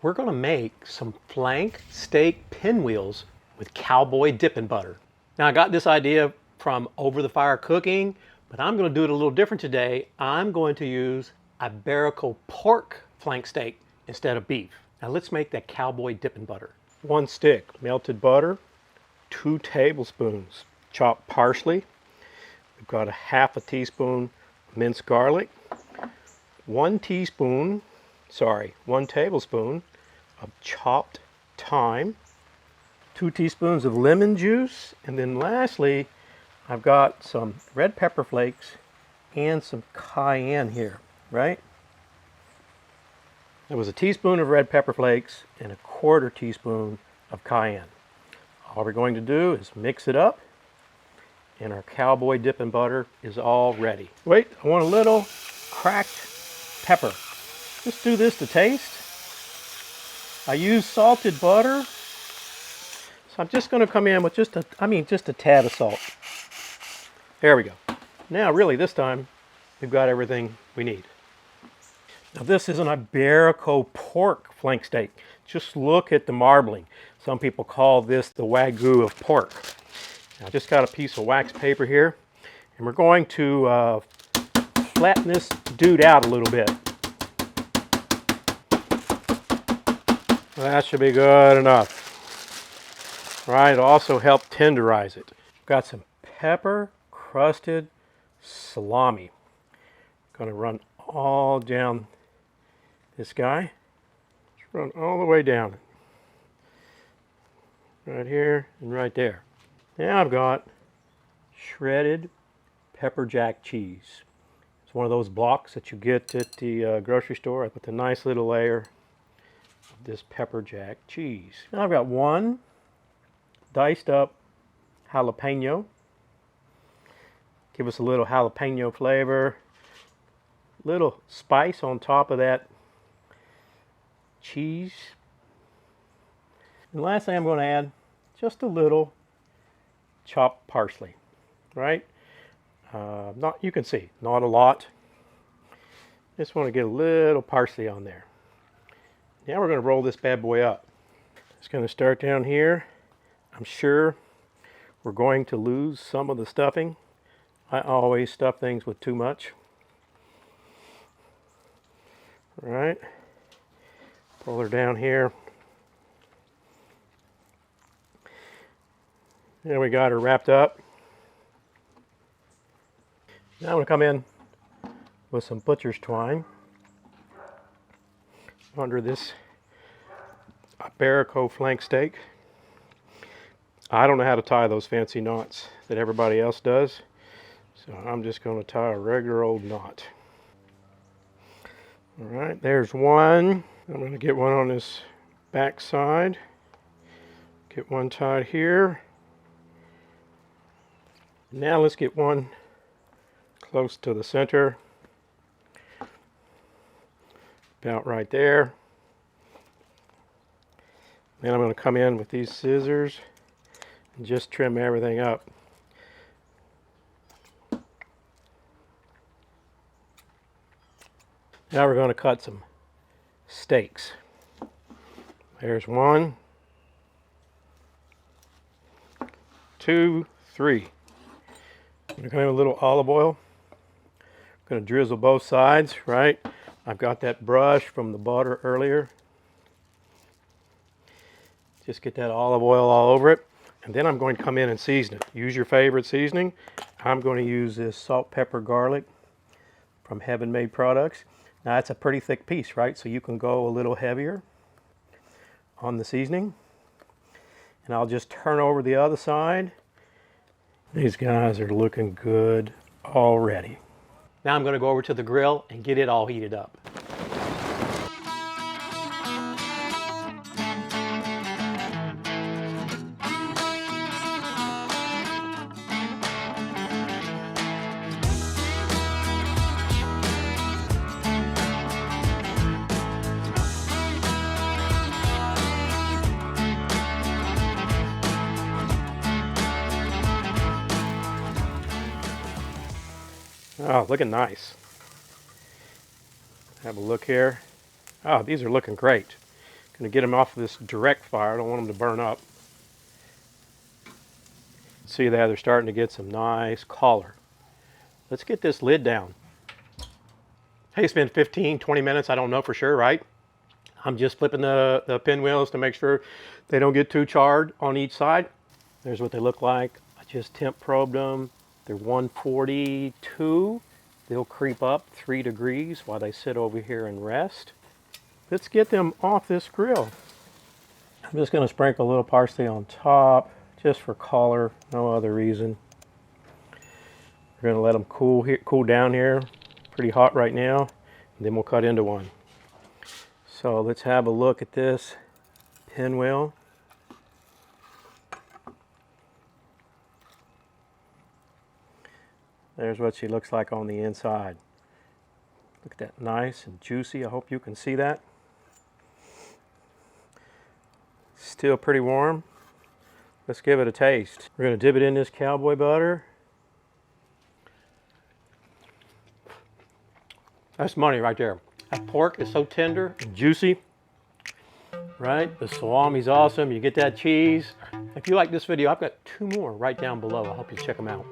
we're going to make some flank steak pinwheels with Cowboy dipping butter. Now I got this idea from over the fire cooking, but I'm going to do it a little different today. I'm going to use Iberico pork flank steak instead of beef. Now let's make that Cowboy dipping butter. 1 stick melted butter, 2 tablespoons chopped parsley. We've got a 1/2 teaspoon minced garlic, 1 tablespoon of chopped thyme, 2 teaspoons of lemon juice, and then lastly, I've got some red pepper flakes and some cayenne here, right? There was a teaspoon of red pepper flakes and a 1/4 teaspoon of cayenne. All we're going to do is mix it up, and our Cowboy dipping butter is all ready. Wait, I want a little cracked pepper. Just do this to taste. I use salted butter, so I'm just going to come in with just a tad of salt. There we go. Now really this time we've got everything we need. Now this is an Iberico pork flank steak. Just look at the marbling. Some people call this the Wagyu of pork. Now I just got a piece of wax paper here, and we're going to flatten this dude out a little bit. That should be good enough. All right, it'll also help tenderize it. Got some pepper crusted salami. Gonna run all down this guy. Just run all the way down. Right here and right there. Now I've got shredded pepper jack cheese. It's one of those blocks that you get at the grocery store. I put a nice little layer of this pepper jack cheese. Now I've got 1 diced up jalapeno. Give us a little jalapeno flavor. Little spice on top of that cheese. And last thing I'm going to add, just a little chopped parsley, right? You can see, not a lot. Just want to get a little parsley on there. Now we're going to roll this bad boy up. It's going to start down here. I'm sure we're going to lose some of the stuffing. I always stuff things with too much. All right. Pull her down here. There we got her wrapped up. Now I'm going to come in with some butcher's twine under this Iberico flank steak. I don't know how to tie those fancy knots that everybody else does, so I'm just going to tie a regular old knot. All right, there's one. I'm going to get one on this back side. Get one tied here. Now let's get one close to the center. About right there. Then I'm going to come in with these scissors and just trim everything up. Now we're going to cut some steaks. There's 1, 2, 3. I'm going to come in with a little olive oil. I'm going to drizzle both sides, right? I've got that brush from the butter earlier. Just get that olive oil all over it. And then I'm going to come in and season it. Use your favorite seasoning. I'm going to use this salt, pepper, garlic from Heaven Made Products. Now that's a pretty thick piece, right? So you can go a little heavier on the seasoning. And I'll just turn over the other side. These guys are looking good already. Now I'm going to go over to the grill and get it all heated up. Oh, looking nice. Have a look here. Oh, these are looking great. Going to get them off of this direct fire. I don't want them to burn up. See that they're starting to get some nice color. Let's get this lid down. Hey, it's been 15, 20 minutes. I don't know for sure, right? I'm just flipping the pinwheels to make sure they don't get too charred on each side. There's what they look like. I just temp probed them. They're 142. They'll creep up 3 degrees while they sit over here and rest. Let's get them off this grill. I'm just going to sprinkle a little parsley on top, just for color, no other reason. We're going to let them cool down here. Pretty hot right now. And then we'll cut into one. So let's have a look at this pinwheel. There's what she looks like on the inside. Look at that, nice and juicy. I hope you can see that. Still pretty warm. Let's give it a taste. We're going to dip it in this cowboy butter. That's money right there. That pork is so tender and juicy, right? The salami's awesome. You get that cheese. If you like this video, I've got 2 more right down below. I hope you check them out.